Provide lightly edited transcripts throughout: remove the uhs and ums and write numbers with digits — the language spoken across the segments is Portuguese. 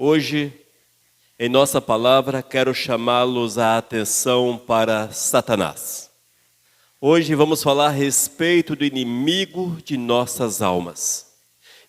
Hoje, em nossa palavra, quero chamá-los a atenção para Satanás. Hoje vamos falar a respeito do inimigo de nossas almas.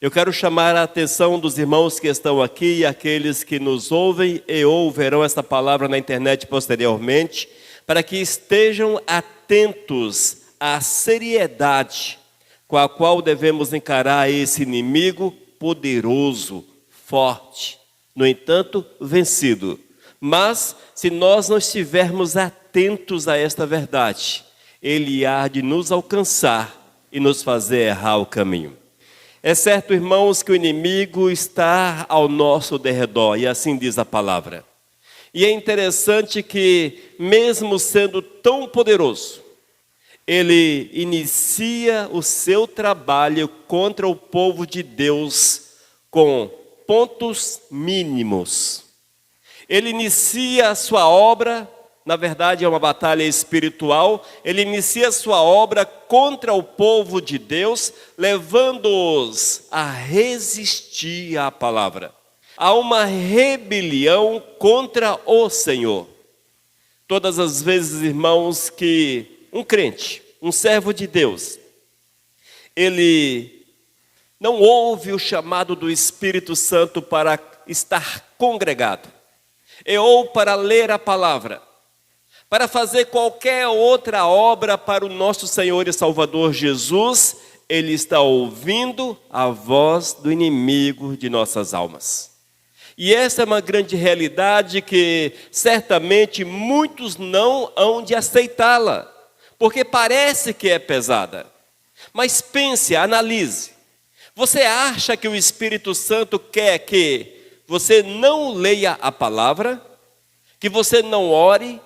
Eu quero chamar a atenção dos irmãos que estão aqui e aqueles que nos ouvem e ouvirão esta palavra na internet posteriormente, para que estejam atentos à seriedade com a qual devemos encarar esse inimigo poderoso, forte, no entanto, vencido. Mas, se nós não estivermos atentos a esta verdade, ele há de nos alcançar e nos fazer errar o caminho. É certo, irmãos, que o inimigo está ao nosso derredor, e assim diz a palavra. E é interessante que, mesmo sendo tão poderoso, ele inicia o seu trabalho contra o povo de Deus com pontos mínimos. Ele inicia a sua obra, na verdade é uma batalha espiritual, ele inicia a sua obra contra o povo de Deus, levando-os a resistir à palavra. Há uma rebelião contra o Senhor. Todas as vezes, irmãos, que um crente, um servo de Deus, ele não ouve o chamado do Espírito Santo para estar congregado, ou para ler a palavra, para fazer qualquer outra obra para o nosso Senhor e Salvador Jesus, ele está ouvindo a voz do inimigo de nossas almas. E essa é uma grande realidade que certamente muitos não hão de aceitá-la, porque parece que é pesada. Mas pense, analise. Você acha que o Espírito Santo quer que você não leia a palavra, que você não ore,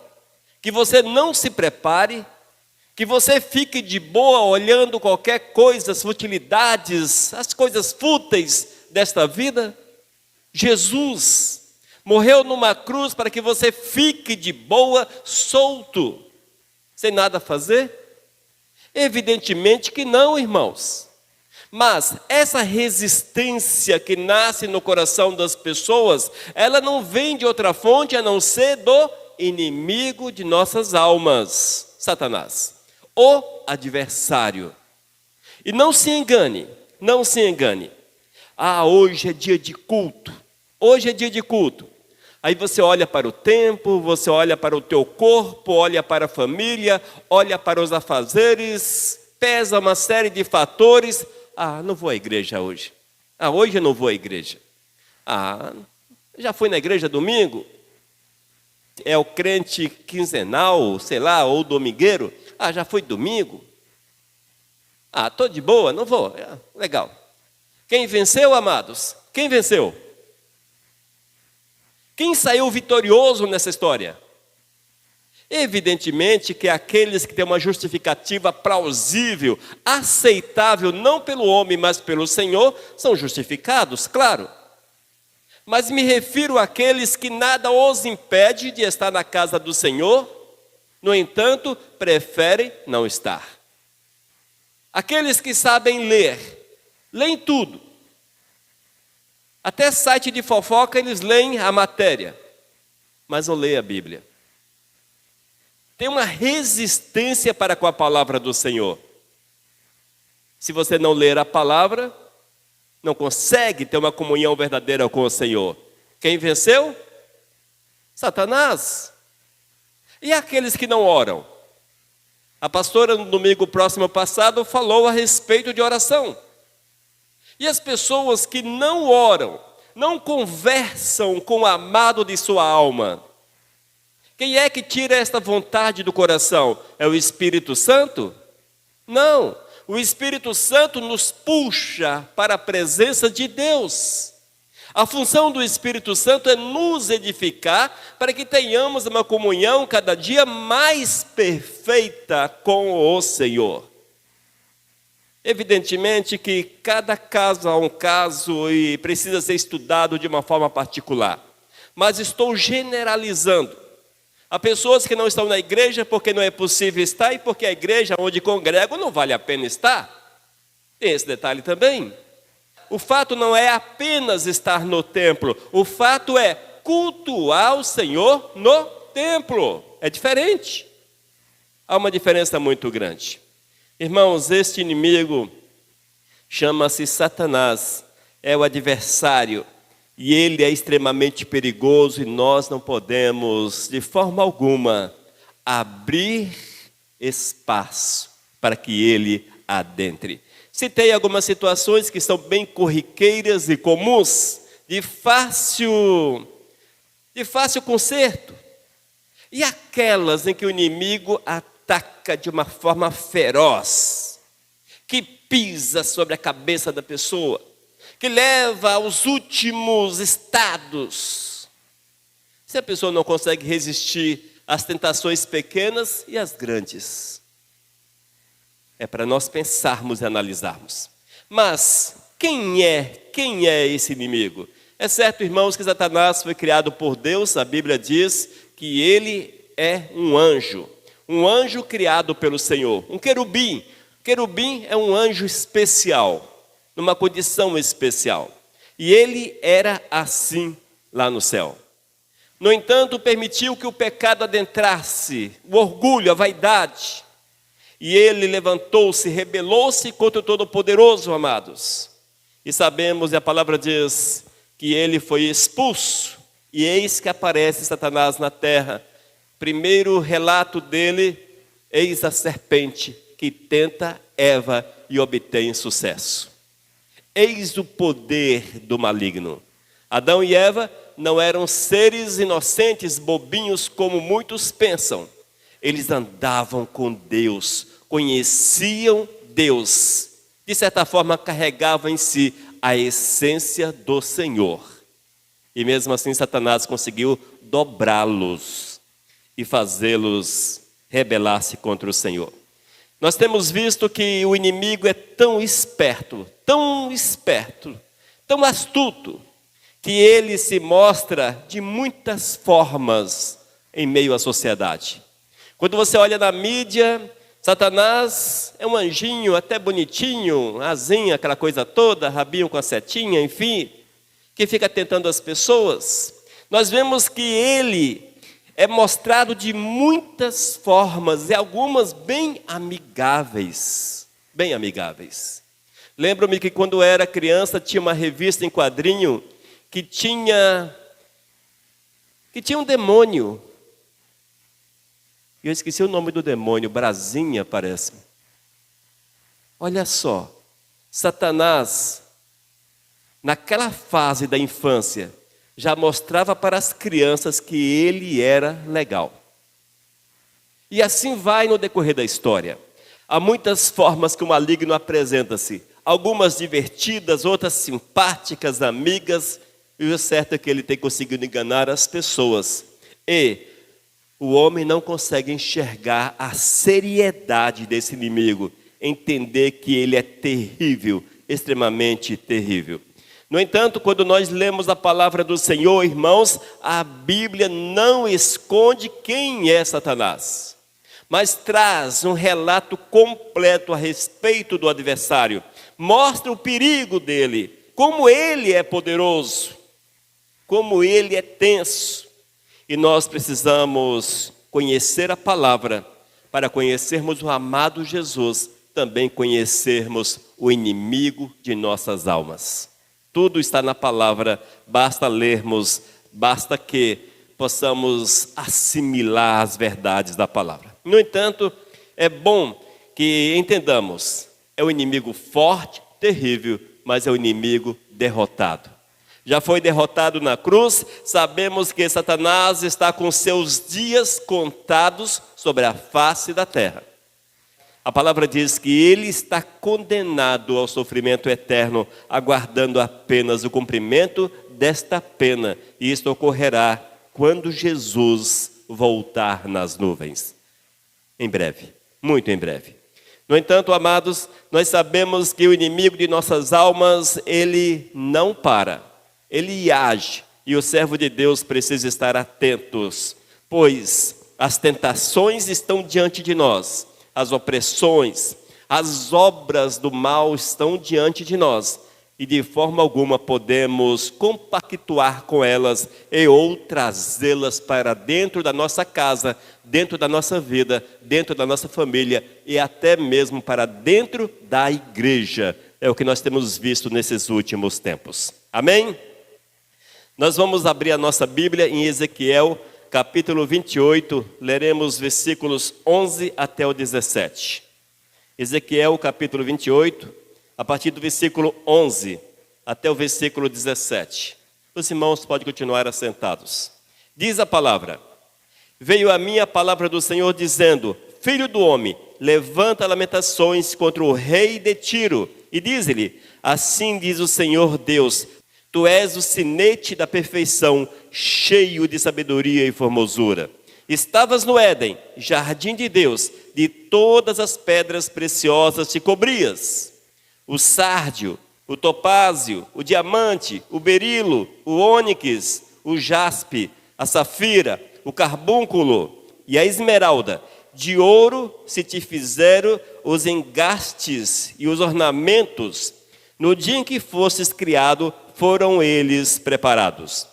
que você não se prepare, que você fique de boa olhando qualquer coisa, as futilidades, as coisas fúteis desta vida? Jesus morreu numa cruz para que você fique de boa, solto, sem nada a fazer? Evidentemente que não, irmãos. Mas essa resistência que nasce no coração das pessoas, ela não vem de outra fonte a não ser do inimigo de nossas almas, Satanás, o adversário. E não se engane, não se engane. Hoje é dia de culto, hoje é dia de culto. Aí você olha para o tempo, você olha para o teu corpo, olha para a família, olha para os afazeres, pesa uma série de fatores. Não vou à igreja hoje. Hoje eu não vou à igreja. Já fui na igreja domingo? É o crente quinzenal, sei lá, ou domingueiro? Já fui domingo? Estou de boa, não vou. Legal. Quem venceu, amados? Quem venceu? Quem saiu vitorioso nessa história? Evidentemente que aqueles que têm uma justificativa plausível, aceitável, não pelo homem, mas pelo Senhor, são justificados, claro. Mas me refiro àqueles que nada os impede de estar na casa do Senhor, no entanto, preferem não estar. Aqueles que sabem ler, leem tudo. Até site de fofoca eles leem a matéria, mas não leem a Bíblia. Tem uma resistência para com a palavra do Senhor. Se você não ler a palavra, não consegue ter uma comunhão verdadeira com o Senhor. Quem venceu? Satanás. E aqueles que não oram? A pastora no domingo próximo passado falou a respeito de oração. E as pessoas que não oram, não conversam com o amado de sua alma, quem é que tira esta vontade do coração? É o Espírito Santo? Não, o Espírito Santo nos puxa para a presença de Deus. A função do Espírito Santo é nos edificar para que tenhamos uma comunhão cada dia mais perfeita com o Senhor. Evidentemente que cada caso é um caso e precisa ser estudado de uma forma particular. Mas estou generalizando. Há pessoas que não estão na igreja porque não é possível estar e porque a igreja onde congregam não vale a pena estar. Tem esse detalhe também. o fato não é apenas estar no templo, o fato é cultuar o Senhor no templo. É diferente. Há uma diferença muito grande. Irmãos, este inimigo chama-se Satanás, é o adversário, e ele é extremamente perigoso e nós não podemos, de forma alguma, abrir espaço para que ele adentre. Citei algumas situações que são bem corriqueiras e comuns, de fácil conserto. E aquelas em que o inimigo ataca de uma forma feroz, que pisa sobre a cabeça da pessoa, que leva aos últimos estados. Se a pessoa não consegue resistir às tentações pequenas e às grandes, é para nós pensarmos e analisarmos. Mas quem é esse inimigo? É certo, irmãos, que Satanás foi criado por Deus. A Bíblia diz que ele é um anjo criado pelo Senhor, um querubim. Querubim é um anjo especial, numa condição especial. E ele era assim lá no céu. No entanto, permitiu que o pecado adentrasse, o orgulho, a vaidade. E ele levantou-se, rebelou-se contra o Todo-Poderoso, amados. E sabemos, e a palavra diz, que ele foi expulso. E eis que aparece Satanás na terra. Primeiro relato dele, eis a serpente que tenta Eva e obtém sucesso. Eis o poder do maligno. Adão e Eva não eram seres inocentes, bobinhos, como muitos pensam. Eles andavam com Deus, conheciam Deus. De certa forma, carregavam em si a essência do Senhor. E mesmo assim, Satanás conseguiu dobrá-los e fazê-los rebelar-se contra o Senhor. Nós temos visto que o inimigo é tão esperto, tão astuto, que ele se mostra de muitas formas em meio à sociedade. Quando você olha na mídia, Satanás é um anjinho até bonitinho, asinha, aquela coisa toda, rabinho com a setinha, enfim, que fica tentando as pessoas. Nós vemos que ele é mostrado de muitas formas, e algumas bem amigáveis. Bem amigáveis. Lembro-me que quando eu era criança, tinha uma revista em quadrinho que tinha um demônio. Eu esqueci o nome do demônio, Brasinha, parece. Olha só, Satanás, naquela fase da infância, já mostrava para as crianças que ele era legal. E assim vai no decorrer da história. Há muitas formas que o maligno apresenta-se. Algumas divertidas, outras simpáticas, amigas. E o certo é que ele tem conseguido enganar as pessoas. E o homem não consegue enxergar a seriedade desse inimigo. Entender que ele é terrível, extremamente terrível. No entanto, quando nós lemos a palavra do Senhor, irmãos, a Bíblia não esconde quem é Satanás, mas traz um relato completo a respeito do adversário. Mostra o perigo dele, como ele é poderoso, como ele é tenso. E nós precisamos conhecer a palavra para conhecermos o amado Jesus, também conhecermos o inimigo de nossas almas. Tudo está na palavra, basta lermos, basta que possamos assimilar as verdades da palavra. No entanto, é bom que entendamos, é um inimigo forte, terrível, mas é um inimigo derrotado. Já foi derrotado na cruz, sabemos que Satanás está com seus dias contados sobre a face da terra. A palavra diz que ele está condenado ao sofrimento eterno, aguardando apenas o cumprimento desta pena. E isto ocorrerá quando Jesus voltar nas nuvens. Em breve, muito em breve. No entanto, amados, nós sabemos que o inimigo de nossas almas, ele não para. Ele age. E o servo de Deus precisa estar atentos, pois as tentações estão diante de nós. As opressões, as obras do mal estão diante de nós. e de forma alguma podemos compactuar com elas e ou trazê-las para dentro da nossa casa, dentro da nossa vida, dentro da nossa família e até mesmo para dentro da igreja. É o que nós temos visto nesses últimos tempos. Amém? Nós vamos abrir a nossa Bíblia em Ezequiel, capítulo 28, leremos versículos 11 até o 17. Ezequiel, capítulo 28, a partir do versículo 11 até o versículo 17. Os irmãos podem continuar assentados. Diz a palavra: Veio a mim a palavra do Senhor dizendo: Filho do homem, levanta lamentações contra o rei de Tiro, e diz-lhe: Assim diz o Senhor Deus, tu és o sinete da perfeição, cheio de sabedoria e formosura. Estavas no Éden, jardim de Deus, de todas as pedras preciosas te cobrias. O sárdio, o topázio, o diamante, o berilo, o ônix, o jaspe, a safira, o carbúnculo e a esmeralda. De ouro se te fizeram os engastes e os ornamentos. No dia em que fostes criado, foram eles preparados.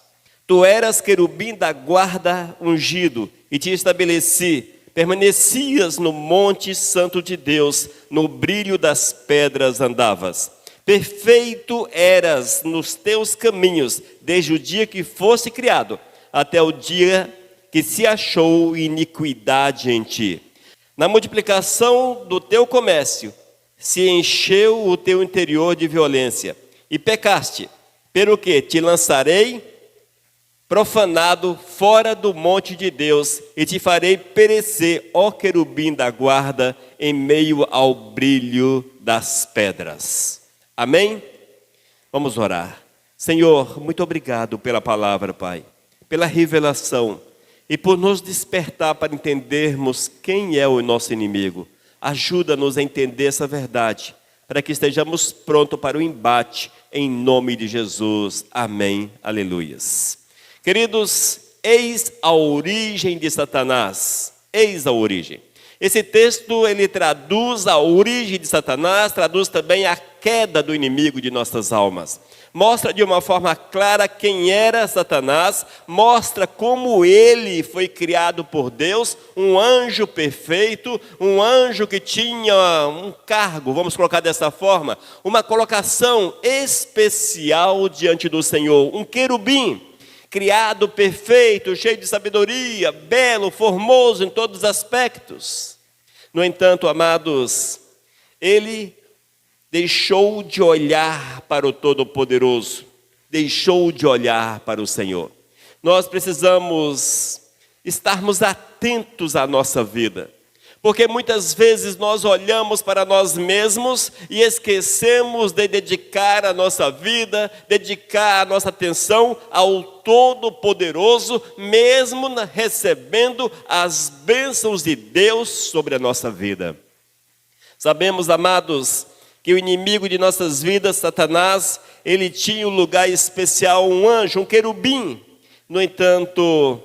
Tu eras querubim da guarda ungido, e te estabeleci. Permanecias no monte santo de Deus, no brilho das pedras andavas. Perfeito eras nos teus caminhos, desde o dia que foste criado, até o dia que se achou iniquidade em ti. Na multiplicação do teu comércio, se encheu o teu interior de violência, e pecaste, pelo que te lançarei profanado fora do monte de Deus, e te farei perecer, ó querubim da guarda, em meio ao brilho das pedras. Amém? Vamos orar. Senhor, muito obrigado pela palavra, Pai, pela revelação, e por nos despertar para entendermos quem é o nosso inimigo. Ajuda-nos a entender essa verdade, para que estejamos prontos para o embate, em nome de Jesus. Amém. Aleluias. Queridos, eis a origem de Satanás. Eis a origem. Esse texto, ele traduz a origem de Satanás, traduz também a queda do inimigo de nossas almas. Mostra de uma forma clara quem era Satanás, mostra como ele foi criado por Deus, um anjo perfeito, um anjo que tinha um cargo, vamos colocar dessa forma, uma colocação especial diante do Senhor, um querubim, criado perfeito, cheio de sabedoria, belo, formoso em todos os aspectos. No entanto, amados, ele deixou de olhar para o Todo-Poderoso, deixou de olhar para o Senhor. Nós precisamos estarmos atentos à nossa vida, porque muitas vezes nós olhamos para nós mesmos e esquecemos de dedicar a nossa vida, dedicar a nossa atenção ao Todo-Poderoso, mesmo recebendo as bênçãos de Deus sobre a nossa vida. Sabemos, amados, que o inimigo de nossas vidas, Satanás, ele tinha um lugar especial, um anjo, um querubim. No entanto,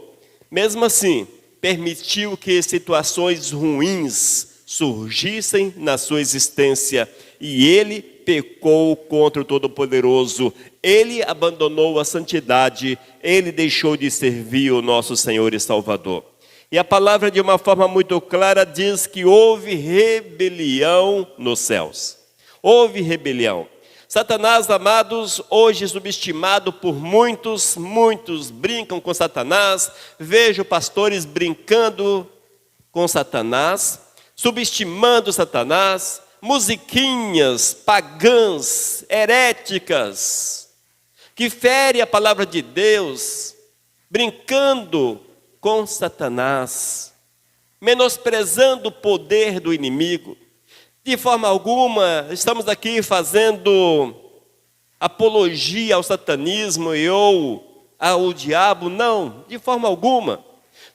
mesmo assim, permitiu que situações ruins surgissem na sua existência, e ele pecou contra o Todo-Poderoso, ele abandonou a santidade, ele deixou de servir o nosso Senhor e Salvador. E a palavra, de uma forma muito clara, diz que houve rebelião nos céus. Houve rebelião. Satanás, amados, hoje subestimado por muitos brincam com Satanás. Vejo pastores brincando com Satanás, subestimando Satanás, musiquinhas pagãs, heréticas, que ferem a palavra de Deus, brincando com Satanás, menosprezando o poder do inimigo. De forma alguma, estamos aqui fazendo apologia ao satanismo ou ao diabo, não, de forma alguma.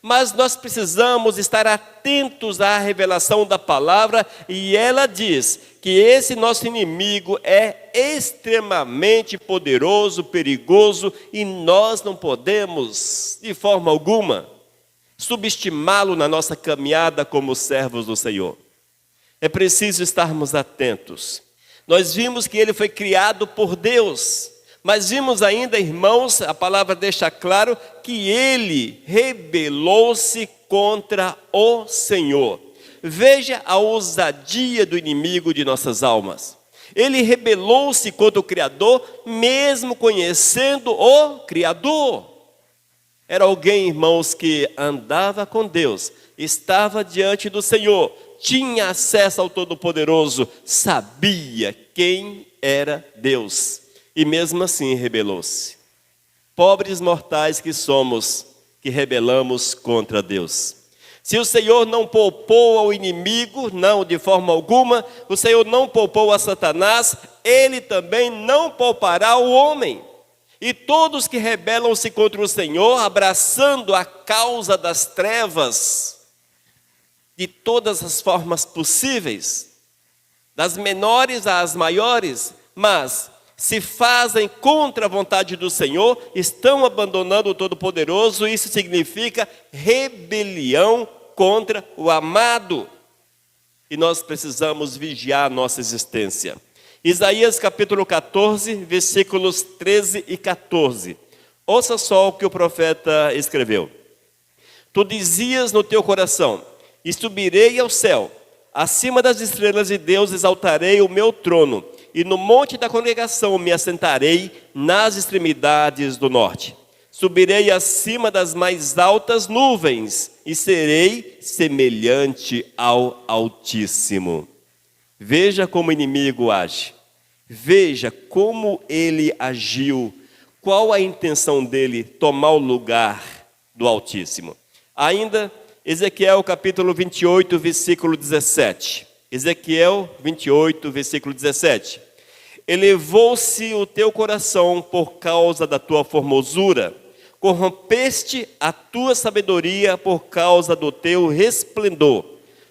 Mas nós precisamos estar atentos à revelação da palavra, e ela diz que esse nosso inimigo é extremamente poderoso, perigoso, e nós não podemos, de forma alguma, subestimá-lo na nossa caminhada como servos do Senhor. É preciso estarmos atentos. Nós vimos que ele foi criado por Deus, mas vimos ainda, irmãos, a palavra deixa claro que ele rebelou-se contra o Senhor. Veja a ousadia do inimigo de nossas almas. Ele rebelou-se contra o Criador, mesmo conhecendo o Criador. Era alguém, irmãos, que andava com Deus, estava diante do Senhor, tinha acesso ao Todo-Poderoso, sabia quem era Deus, e mesmo assim rebelou-se. Pobres mortais que somos, que rebelamos contra Deus. Se o Senhor não poupou ao inimigo, não, de forma alguma, o Senhor não poupou a Satanás, ele também não poupará o homem. E todos que rebelam-se contra o Senhor, abraçando a causa das trevas, de todas as formas possíveis, das menores às maiores, mas se fazem contra a vontade do Senhor, estão abandonando o Todo-Poderoso. Isso significa rebelião contra o amado. E nós precisamos vigiar a nossa existência. Isaías capítulo 14, versículos 13 e 14. Ouça só o que o profeta escreveu. Tu dizias no teu coração: e subirei ao céu, acima das estrelas de Deus exaltarei o meu trono, e no monte da congregação me assentarei nas extremidades do norte. Subirei acima das mais altas nuvens, e serei semelhante ao Altíssimo. Veja como o inimigo age. Veja como ele agiu. Qual a intenção dele? Tomar o lugar do Altíssimo. Ainda, Ezequiel capítulo 28, versículo 17. Ezequiel 28, versículo 17. Elevou-se o teu coração por causa da tua formosura, corrompeste a tua sabedoria por causa do teu resplendor.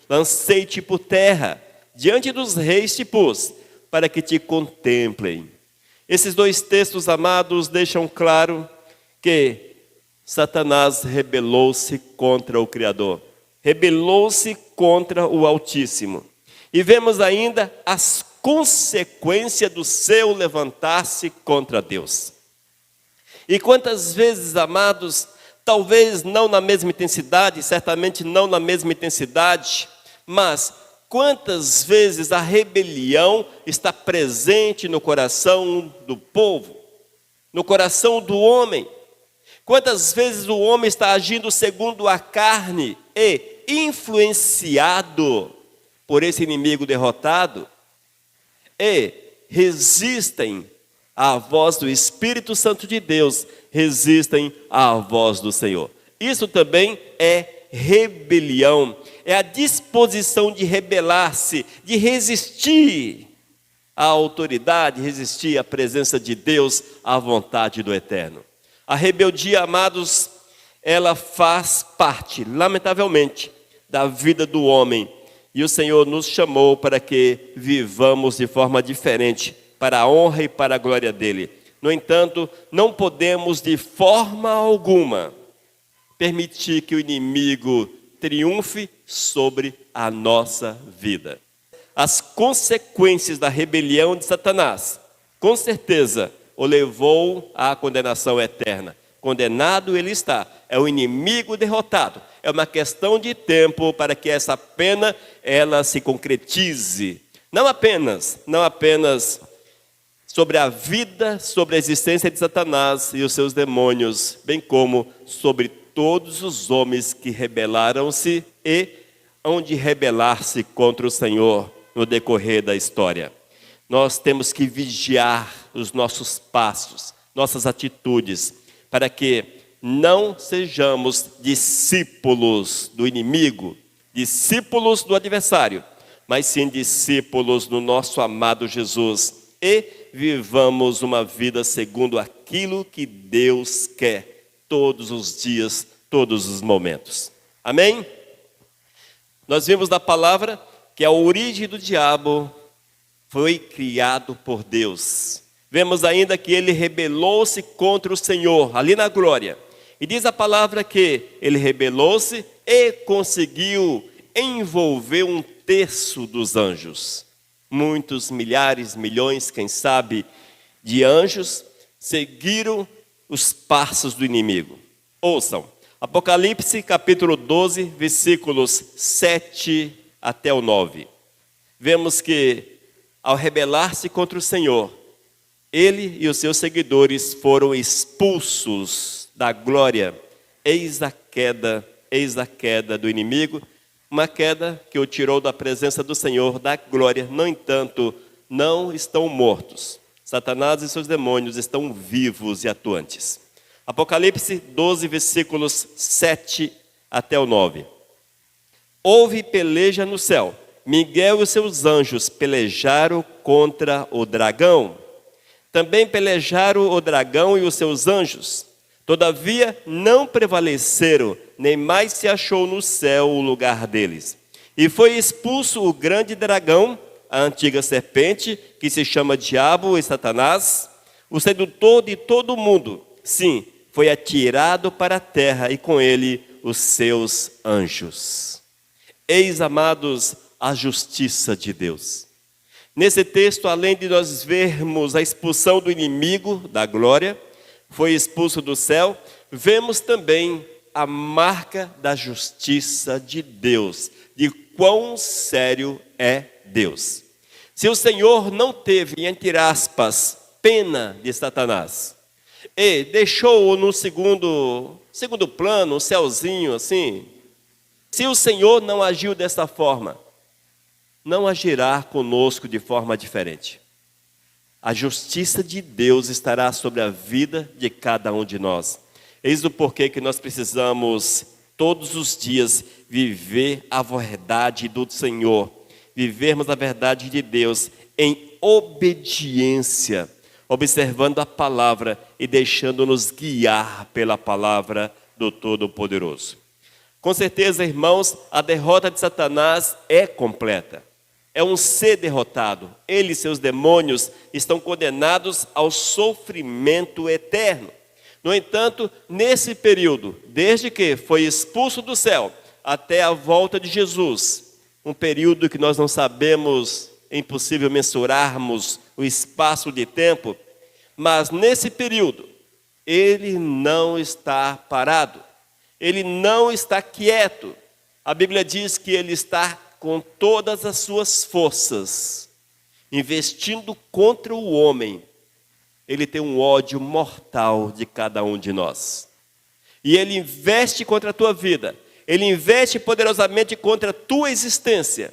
Lancei-te por terra, diante dos reis te pus, para que te contemplem. Esses dois textos, amados, deixam claro que Satanás rebelou-se contra o Criador, rebelou-se contra o Altíssimo. E vemos ainda as consequências do seu levantar-se contra Deus. E quantas vezes, amados, talvez não na mesma intensidade, certamente não na mesma intensidade, mas quantas vezes a rebelião está presente no coração do povo, no coração do homem. Quantas vezes o homem está agindo segundo a carne e influenciado por esse inimigo derrotado e resistem à voz do Espírito Santo de Deus, resistem à voz do Senhor. Isso também é rebelião, é a disposição de rebelar-se, de resistir à autoridade, resistir à presença de Deus, à vontade do Eterno. A rebeldia, amados, ela faz parte, lamentavelmente, da vida do homem. E o Senhor nos chamou para que vivamos de forma diferente, para a honra e para a glória dEle. No entanto, não podemos de forma alguma permitir que o inimigo triunfe sobre a nossa vida. As consequências da rebelião de Satanás, com certeza, o levou à condenação eterna. Condenado ele está, é o inimigo derrotado. É uma questão de tempo para que essa pena ela se concretize. Não apenas sobre a vida, sobre a existência de Satanás e os seus demônios, bem como sobre todos os homens que rebelaram-se e hão de rebelar-se contra o Senhor no decorrer da história. Nós temos que vigiar os nossos passos, nossas atitudes, para que não sejamos discípulos do inimigo, discípulos do adversário, mas sim discípulos do nosso amado Jesus e vivamos uma vida segundo aquilo que Deus quer, todos os dias, todos os momentos. Amém? Nós vimos na palavra que a origem do diabo foi criado por Deus. Vemos ainda que ele rebelou-se contra o Senhor, ali na glória. E diz a palavra que ele rebelou-se e conseguiu envolver 1/3 dos anjos. Muitos, milhares, milhões, quem sabe, de anjos seguiram os passos do inimigo. Ouçam, Apocalipse capítulo 12, versículos 7 até o 9. Vemos que, ao rebelar-se contra o Senhor, ele e os seus seguidores foram expulsos da glória. Eis a queda do inimigo, uma queda que o tirou da presença do Senhor, da glória. No entanto, não estão mortos. Satanás e seus demônios estão vivos e atuantes. Apocalipse 12, versículos 7 até o 9. Houve peleja no céu. Miguel e os seus anjos pelejaram contra o dragão. Também pelejaram o dragão e os seus anjos. Todavia não prevaleceram, nem mais se achou no céu o lugar deles. E foi expulso o grande dragão, a antiga serpente, que se chama Diabo e Satanás, o sedutor de todo o mundo. Sim, foi atirado para a terra e com ele os seus anjos. Eis, amados, a justiça de Deus. Nesse texto, além de nós vermos a expulsão do inimigo da glória, foi expulso do céu, vemos também a marca da justiça de Deus, de quão sério é Deus. Se o Senhor não teve, entre aspas, pena de Satanás, e deixou-o no segundo plano, um céuzinho assim, se o Senhor não agiu dessa forma, não agirá conosco de forma diferente. A justiça de Deus estará sobre a vida de cada um de nós. Eis o porquê que nós precisamos, todos os dias, viver a verdade do Senhor. Vivermos a verdade de Deus em obediência, observando a palavra e deixando-nos guiar pela palavra do Todo-Poderoso. Com certeza, irmãos, a derrota de Satanás é completa. É um ser derrotado. Ele e seus demônios estão condenados ao sofrimento eterno. No entanto, nesse período, desde que foi expulso do céu até a volta de Jesus, um período que nós não sabemos, é impossível mensurarmos o espaço de tempo, mas nesse período, ele não está parado, ele não está quieto. A Bíblia diz que ele está com todas as suas forças, investindo contra o homem. Ele tem um ódio mortal de cada um de nós. E ele investe contra a tua vida. Ele investe poderosamente contra a tua existência.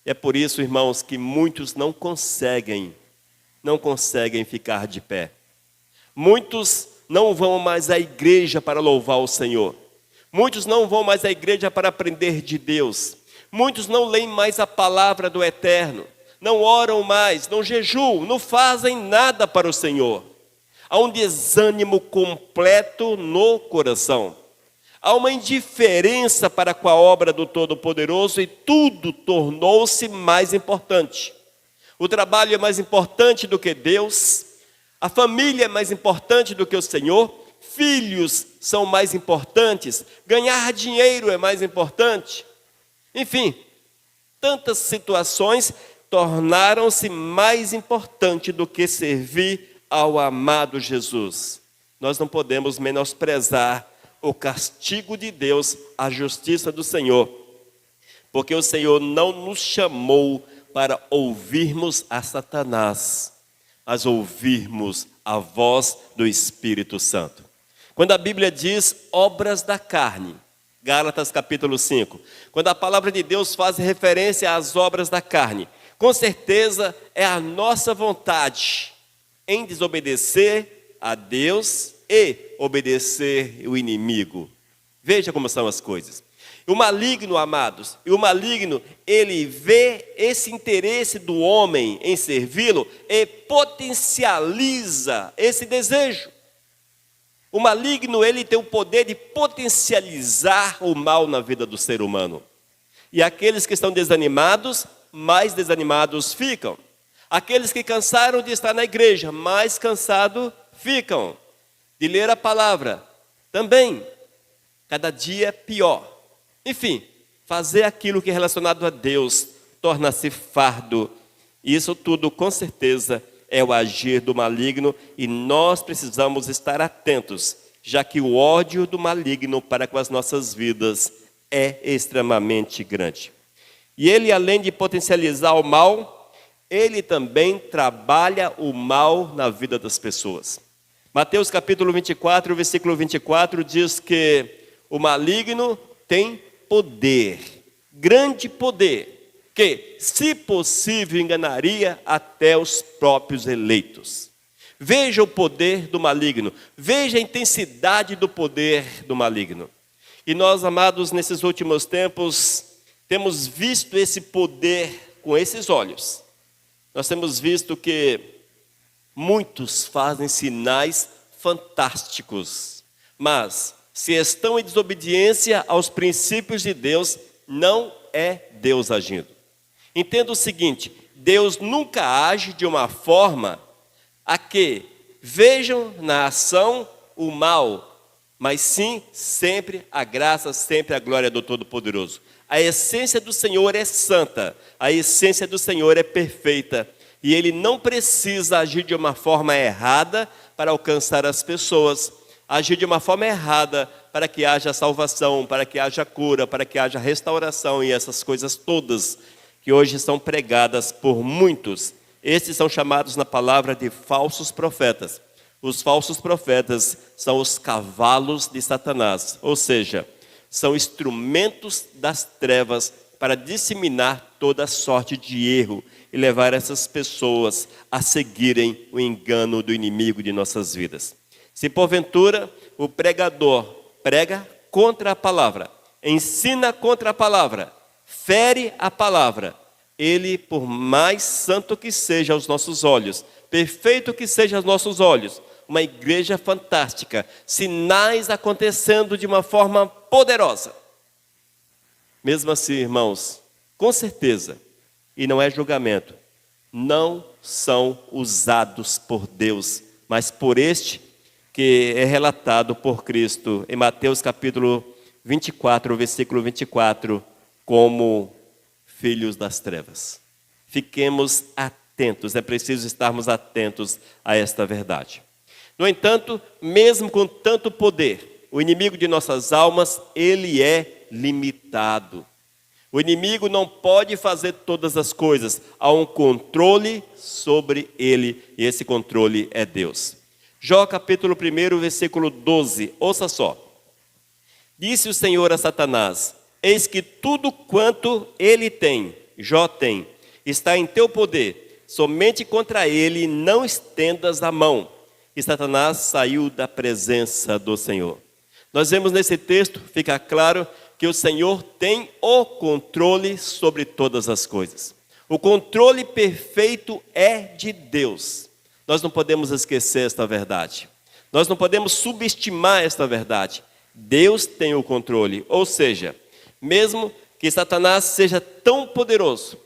É por isso, irmãos, que muitos não conseguem ficar de pé. Muitos não vão mais à igreja para louvar o Senhor. Muitos não vão mais à igreja para aprender de Deus. Muitos não leem mais a palavra do Eterno, não oram mais, não jejuam, não fazem nada para o Senhor. Há um desânimo completo no coração. Há uma indiferença para com a obra do Todo-Poderoso e tudo tornou-se mais importante. O trabalho é mais importante do que Deus, a família é mais importante do que o Senhor, filhos são mais importantes, ganhar dinheiro é mais importante. Enfim, tantas situações tornaram-se mais importantes do que servir ao amado Jesus. Nós não podemos menosprezar o castigo de Deus, a justiça do Senhor, porque o Senhor não nos chamou para ouvirmos a Satanás, mas ouvirmos a voz do Espírito Santo. Quando a Bíblia diz obras da carne, Gálatas capítulo 5, quando a palavra de Deus faz referência às obras da carne, com certeza é a nossa vontade em desobedecer a Deus e obedecer o inimigo. Veja como são as coisas. O maligno, amados, ele vê esse interesse do homem em servi-lo e potencializa esse desejo. O maligno, ele tem o poder de potencializar o mal na vida do ser humano. E aqueles que estão desanimados, mais desanimados ficam. Aqueles que cansaram de estar na igreja, mais cansados ficam. De ler a palavra, também. Cada dia é pior. Enfim, fazer aquilo que é relacionado a Deus torna-se fardo E isso tudo, com certeza, é o agir do maligno e nós precisamos estar atentos, já que o ódio do maligno para com as nossas vidas é extremamente grande. E ele, além de potencializar o mal, ele também trabalha o mal na vida das pessoas. Mateus capítulo 24, versículo 24 diz que o maligno tem poder, grande poder, que, se possível, enganaria até os próprios eleitos. Veja o poder do maligno, veja a intensidade do poder do maligno. E nós, amados, nesses últimos tempos, temos visto esse poder com esses olhos. Nós temos visto que muitos fazem sinais fantásticos, mas se estão em desobediência aos princípios de Deus, não é Deus agindo. Entenda o seguinte: Deus nunca age de uma forma a que vejam na ação o mal, mas sim sempre a graça, sempre a glória do Todo-Poderoso. A essência do Senhor é santa, a essência do Senhor é perfeita, e Ele não precisa agir de uma forma errada para alcançar as pessoas, agir de uma forma errada para que haja salvação, para que haja cura, para que haja restauração e essas coisas todas que hoje são pregadas por muitos. Esses são chamados na palavra de falsos profetas. Os falsos profetas são os cavalos de Satanás, ou seja, são instrumentos das trevas para disseminar toda sorte de erro e levar essas pessoas a seguirem o engano do inimigo de nossas vidas. Se porventura o pregador prega contra a palavra, ensina contra a palavra, fere a palavra, ele, por mais santo que seja aos nossos olhos, perfeito que seja aos nossos olhos, uma igreja fantástica, sinais acontecendo de uma forma poderosa. Mesmo assim, irmãos, com certeza, e não é julgamento, não são usados por Deus, mas por este que é relatado por Cristo em Mateus capítulo 24, versículo 24, como filhos das trevas. Fiquemos atentos, é preciso estarmos atentos a esta verdade. No entanto, mesmo com tanto poder, o inimigo de nossas almas, ele é limitado. O inimigo não pode fazer todas as coisas, há um controle sobre ele, e esse controle é Deus. Jó capítulo 1, versículo 12, ouça só. Disse o Senhor a Satanás: eis que tudo quanto ele tem, Jó tem, está em teu poder, somente contra ele não estendas a mão. E Satanás saiu da presença do Senhor. Nós vemos nesse texto, fica claro, que o Senhor tem o controle sobre todas as coisas. O controle perfeito é de Deus. Nós não podemos esquecer esta verdade. Nós não podemos subestimar esta verdade. Deus tem o controle, ou seja, mesmo que Satanás seja tão poderoso,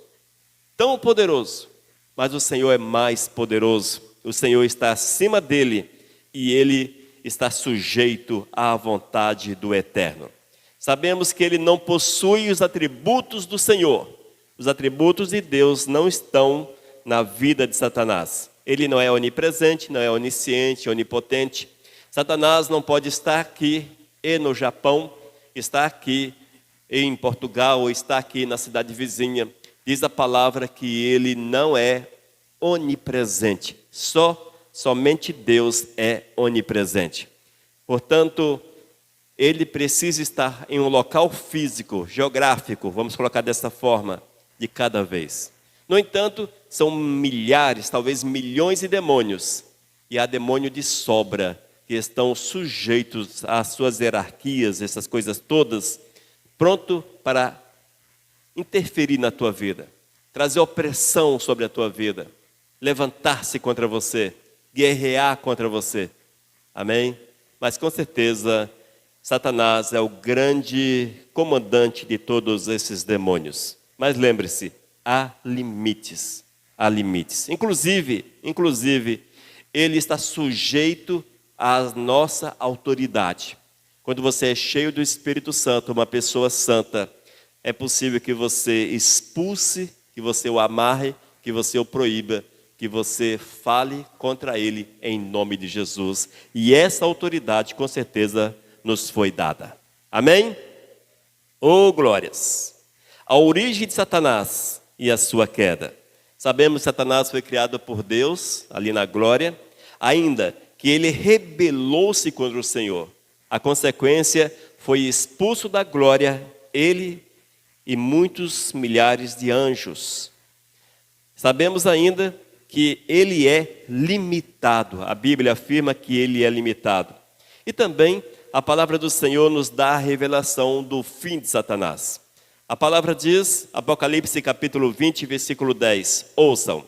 mas o Senhor é mais poderoso. O Senhor está acima dele e ele está sujeito à vontade do Eterno. Sabemos que ele não possui os atributos do Senhor. Os atributos de Deus não estão na vida de Satanás. Ele não é onipresente, não é onisciente, onipotente. Satanás não pode estar aqui e no Japão, está aqui em Portugal ou está aqui na cidade vizinha. Diz a palavra que ele não é onipresente. Somente Deus é onipresente. Portanto, ele precisa estar em um local físico, geográfico, vamos colocar dessa forma, de cada vez. No entanto, são milhares, talvez milhões de demônios, e há demônio de sobra, que estão sujeitos às suas hierarquias, essas coisas todas, pronto para interferir na tua vida, trazer opressão sobre a tua vida, levantar-se contra você, guerrear contra você. Amém? Mas com certeza, Satanás é o grande comandante de todos esses demônios. Mas lembre-se, há limites. Há limites. Inclusive, ele está sujeito à nossa autoridade. Quando você é cheio do Espírito Santo, uma pessoa santa, é possível que você expulse, que você o amarre, que você o proíba, que você fale contra ele em nome de Jesus. E essa autoridade com certeza nos foi dada. Amém? Oh, glórias! A origem de Satanás e a sua queda. Sabemos que Satanás foi criado por Deus, ali na glória, ainda que ele rebelou-se contra o Senhor. A consequência foi expulso da glória, ele e muitos milhares de anjos. Sabemos ainda que ele é limitado. A Bíblia afirma que ele é limitado. E também a palavra do Senhor nos dá a revelação do fim de Satanás. A palavra diz, Apocalipse capítulo 20, versículo 10. Ouçam.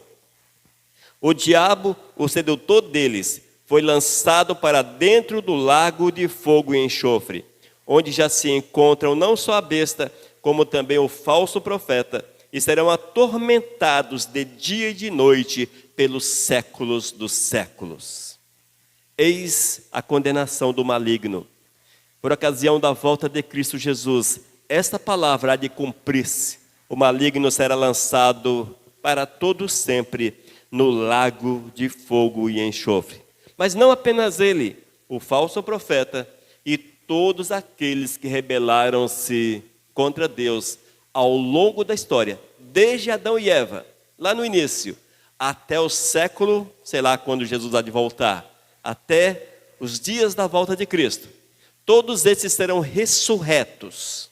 O diabo, o sedutor deles, foi lançado para dentro do lago de fogo e enxofre, onde já se encontram não só a besta, como também o falso profeta, e serão atormentados de dia e de noite pelos séculos dos séculos. Eis a condenação do maligno. Por ocasião da volta de Cristo Jesus, esta palavra há de cumprir-se. O maligno será lançado para todo sempre no lago de fogo e enxofre. Mas não apenas ele, o falso profeta e todos aqueles que rebelaram-se contra Deus ao longo da história, desde Adão e Eva, lá no início, até o século, sei lá quando Jesus há de voltar, até os dias da volta de Cristo. Todos esses serão ressurretos,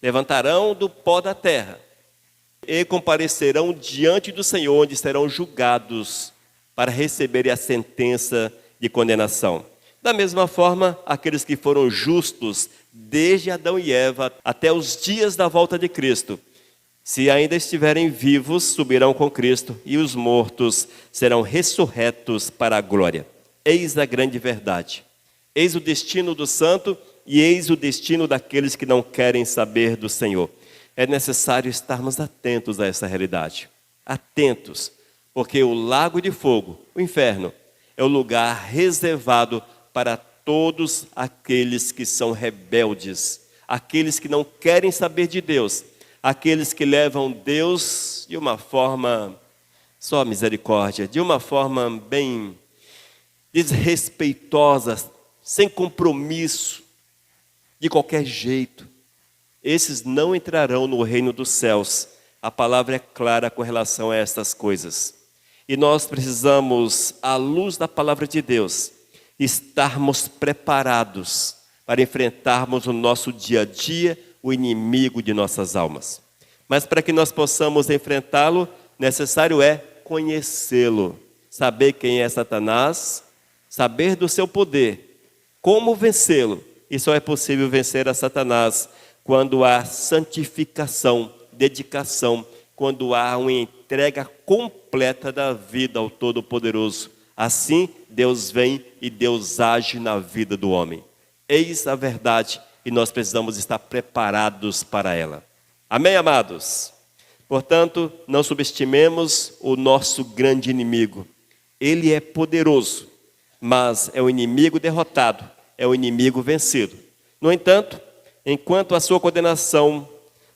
levantarão do pó da terra e comparecerão diante do Senhor, onde serão julgados para receberem a sentença de condenação. Da mesma forma, aqueles que foram justos desde Adão e Eva até os dias da volta de Cristo, se ainda estiverem vivos, subirão com Cristo, e os mortos serão ressurretos para a glória. Eis a grande verdade. Eis o destino do santo e eis o destino daqueles que não querem saber do Senhor. É necessário estarmos atentos a essa realidade. Atentos, porque o lago de fogo, o inferno, é o lugar reservado para todos aqueles que são rebeldes, aqueles que não querem saber de Deus, aqueles que levam Deus de uma forma, só misericórdia, de uma forma bem desrespeitosa, sem compromisso, de qualquer jeito. Esses não entrarão no reino dos céus. A palavra é clara com relação a estas coisas. E nós precisamos, à luz da palavra de Deus, estarmos preparados para enfrentarmos no nosso dia a dia o inimigo de nossas almas. Mas para que nós possamos enfrentá-lo, necessário é conhecê-lo, saber quem é Satanás, saber do seu poder, como vencê-lo. E só é possível vencer a Satanás quando há santificação, dedicação, quando há uma entrega completa da vida ao Todo-Poderoso. Assim, Deus vem e Deus age na vida do homem. Eis a verdade e nós precisamos estar preparados para ela. Amém, amados? Portanto, não subestimemos o nosso grande inimigo. Ele é poderoso, mas é o inimigo derrotado, é o inimigo vencido. No entanto, enquanto a sua condenação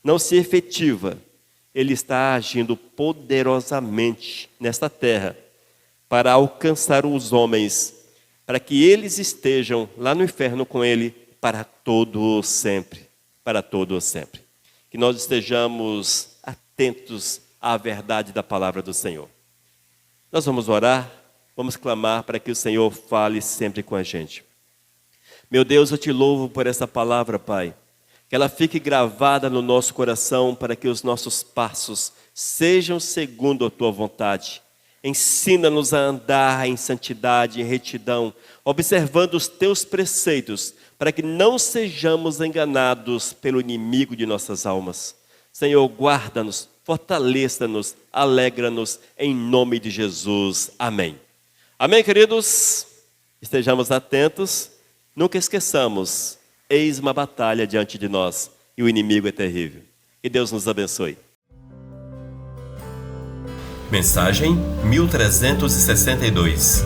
não se efetiva, ele está agindo poderosamente nesta terra para alcançar os homens, para que eles estejam lá no inferno com ele para todo sempre, para todo sempre. Que nós estejamos atentos à verdade da palavra do Senhor. Nós vamos orar, vamos clamar para que o Senhor fale sempre com a gente. Meu Deus, eu te louvo por essa palavra, Pai. Que ela fique gravada no nosso coração para que os nossos passos sejam segundo a Tua vontade. Ensina-nos a andar em santidade, em retidão, observando os Teus preceitos, para que não sejamos enganados pelo inimigo de nossas almas. Senhor, guarda-nos, fortaleça-nos, alegra-nos, em nome de Jesus. Amém. Amém, queridos? Estejamos atentos, nunca esqueçamos, eis uma batalha diante de nós e o inimigo é terrível. Que Deus nos abençoe. Mensagem 1362